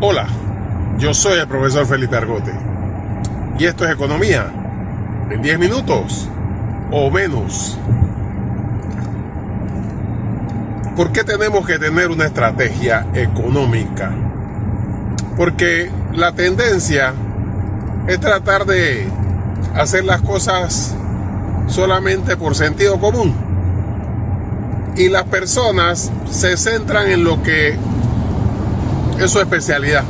Hola, yo soy el profesor Felipe Argote y esto es Economía en 10 minutos o menos. ¿Por qué tenemos que tener una estrategia económica? Porque la tendencia es tratar de hacer las cosas solamente por sentido común, y las personas se centran en lo que es su especialidad.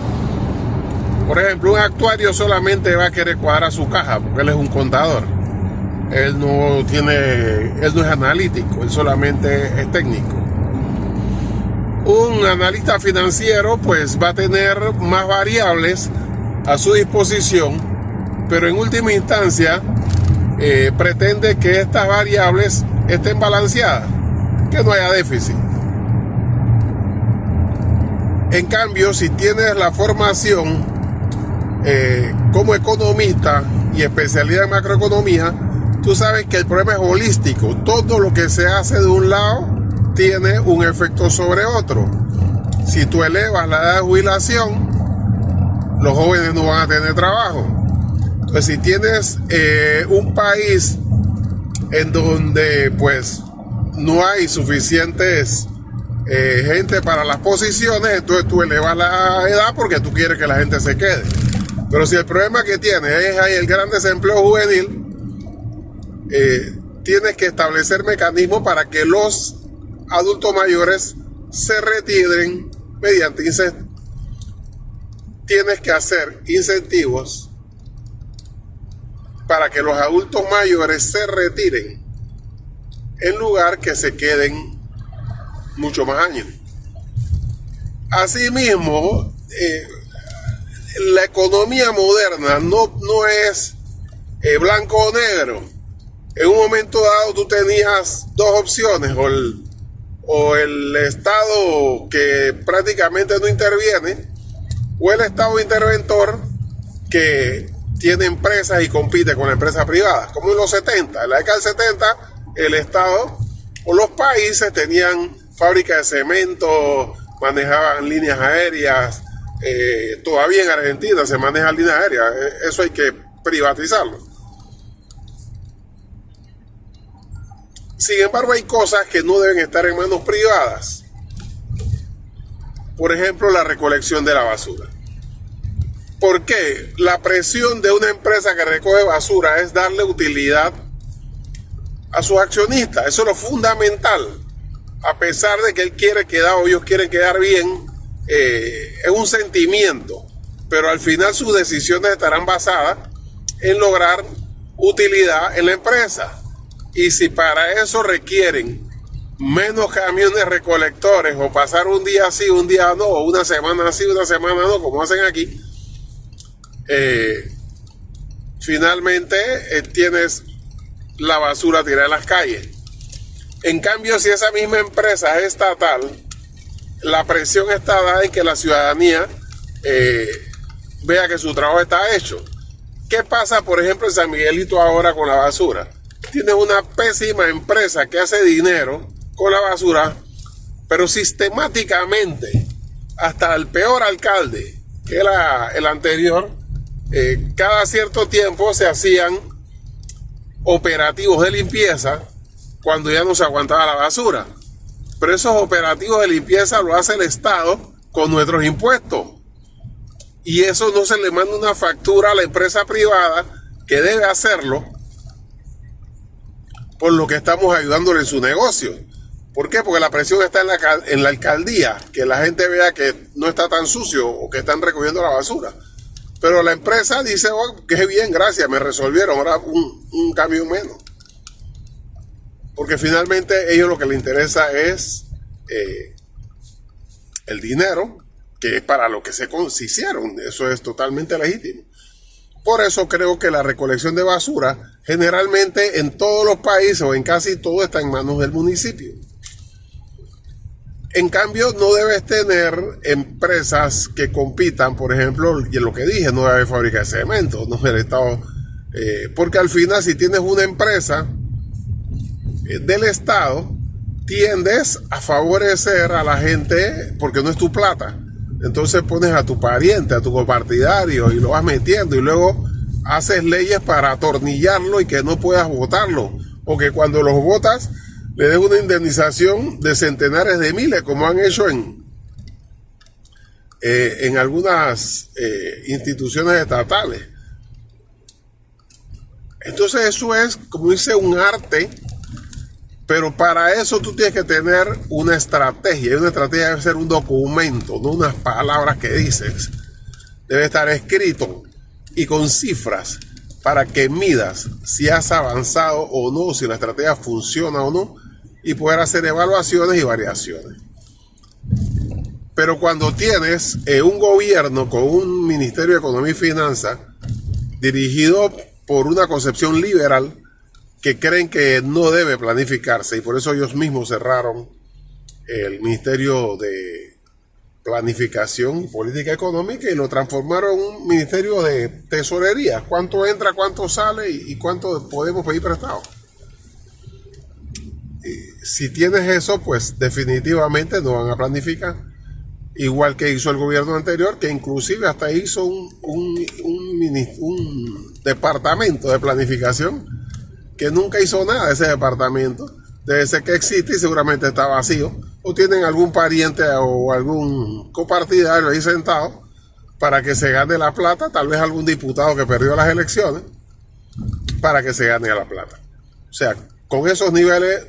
Por ejemplo, un actuario solamente va a querer cuadrar su caja porque él es un contador. Él no es analítico, él solamente es técnico. Un analista financiero pues va a tener más variables a su disposición, pero en última instancia pretende que estas variables estén balanceadas, que no haya déficit. En cambio, si tienes la formación como economista y especialidad en macroeconomía, tú sabes que el problema es holístico. Todo lo que se hace de un lado tiene un efecto sobre otro. Si tú elevas la edad de jubilación, los jóvenes no van a tener trabajo. Entonces, si tienes un país en donde pues no hay suficientes gente para las posiciones, entonces tú elevas la edad porque tú quieres que la gente se quede. Pero si el problema que tienes es ahí el gran desempleo juvenil, tienes que establecer mecanismos para que los adultos mayores se retiren mediante incentivos. Tienes que hacer incentivos para que los adultos mayores se retiren en lugar que se queden mucho más años. Asimismo, la economía moderna no es blanco o negro. En un momento dado tú tenías dos opciones: o el Estado que prácticamente no interviene, o el Estado interventor que tiene empresas y compite con la empresa privada, como en los 70. En la década del 70, el Estado o los países tenían fábricas de cemento, manejaban líneas aéreas. Todavía en Argentina se manejan líneas aéreas. Eso hay que privatizarlo. Sin embargo, hay cosas que no deben estar en manos privadas. Por ejemplo, la recolección de la basura. ¿Por qué? La presión de una empresa que recoge basura es darle utilidad a sus accionistas. Eso es lo fundamental. A pesar de que él quiere quedar o ellos quieren quedar bien, es un sentimiento. Pero al final sus decisiones estarán basadas en lograr utilidad en la empresa. Y si para eso requieren menos camiones recolectores, o pasar un día sí, un día no, o una semana sí, una semana no, como hacen aquí, finalmente tienes la basura tirada en las calles. En cambio, si esa misma empresa es estatal, la presión está dada en que la ciudadanía vea que su trabajo está hecho. ¿Qué pasa, por ejemplo, en San Miguelito ahora con la basura? Tienes una pésima empresa que hace dinero con la basura, pero sistemáticamente, hasta el peor alcalde, que era el anterior, cada cierto tiempo se hacían operativos de limpieza cuando ya no se aguantaba la basura. Pero esos operativos de limpieza lo hace el Estado con nuestros impuestos. Y eso no se le manda una factura a la empresa privada que debe hacerlo, por lo que estamos ayudándole en su negocio. ¿Por qué? Porque la presión está en la alcaldía, que la gente vea que no está tan sucio o que están recogiendo la basura. Pero la empresa dice: oh, qué bien, gracias, me resolvieron, ahora un camión menos. Porque finalmente ellos lo que les interesa es el dinero, que es para lo que se hicieron. Eso es totalmente legítimo. Por eso creo que la recolección de basura generalmente en todos los países o en casi todo está en manos del municipio. En cambio, no debes tener empresas que compitan, por ejemplo, y en lo que dije, no debe haber fábrica de cemento, no el Estado, porque al final, si tienes una empresa del Estado, tiendes a favorecer a la gente porque no es tu plata. entonces pones a tu pariente, a tu copartidario y lo vas metiendo y luego haces leyes para atornillarlo y que no puedas votarlo, o que cuando los votas le des una indemnización de centenares de miles, como han hecho en algunas instituciones estatales. Entonces eso es, como dice, un arte, pero para eso tú tienes que tener una estrategia, y una estrategia debe ser un documento, no unas palabras que dices. Debe estar escrito y con cifras para que midas si has avanzado o no, si la estrategia funciona o no, y poder hacer evaluaciones y variaciones. Pero cuando tienes un gobierno con un Ministerio de Economía y Finanzas dirigido por una concepción liberal que creen que no debe planificarse, y por eso ellos mismos cerraron el Ministerio de Planificación y Política Económica y lo transformaron en un Ministerio de Tesorería. ¿Cuánto entra, cuánto sale y cuánto podemos pedir prestado? Si tienes eso, pues definitivamente no van a planificar. Igual que hizo el gobierno anterior, que inclusive hasta hizo un departamento de planificación, que nunca hizo nada de ese departamento. Debe ser que existe y seguramente está vacío, o tienen algún pariente o algún copartidario ahí sentado para que se gane la plata, tal vez algún diputado que perdió las elecciones, para que se gane la plata. O sea, con esos niveles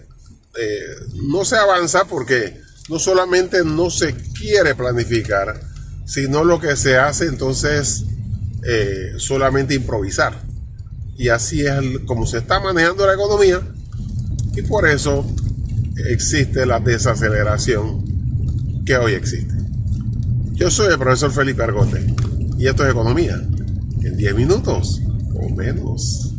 no se avanza, porque no solamente no se quiere planificar, sino lo que se hace entonces solamente improvisar. Y así es como se está manejando la economía, y por eso existe la desaceleración que hoy existe. Yo soy el profesor Felipe Argote y esto es Economía en 10 minutos o menos.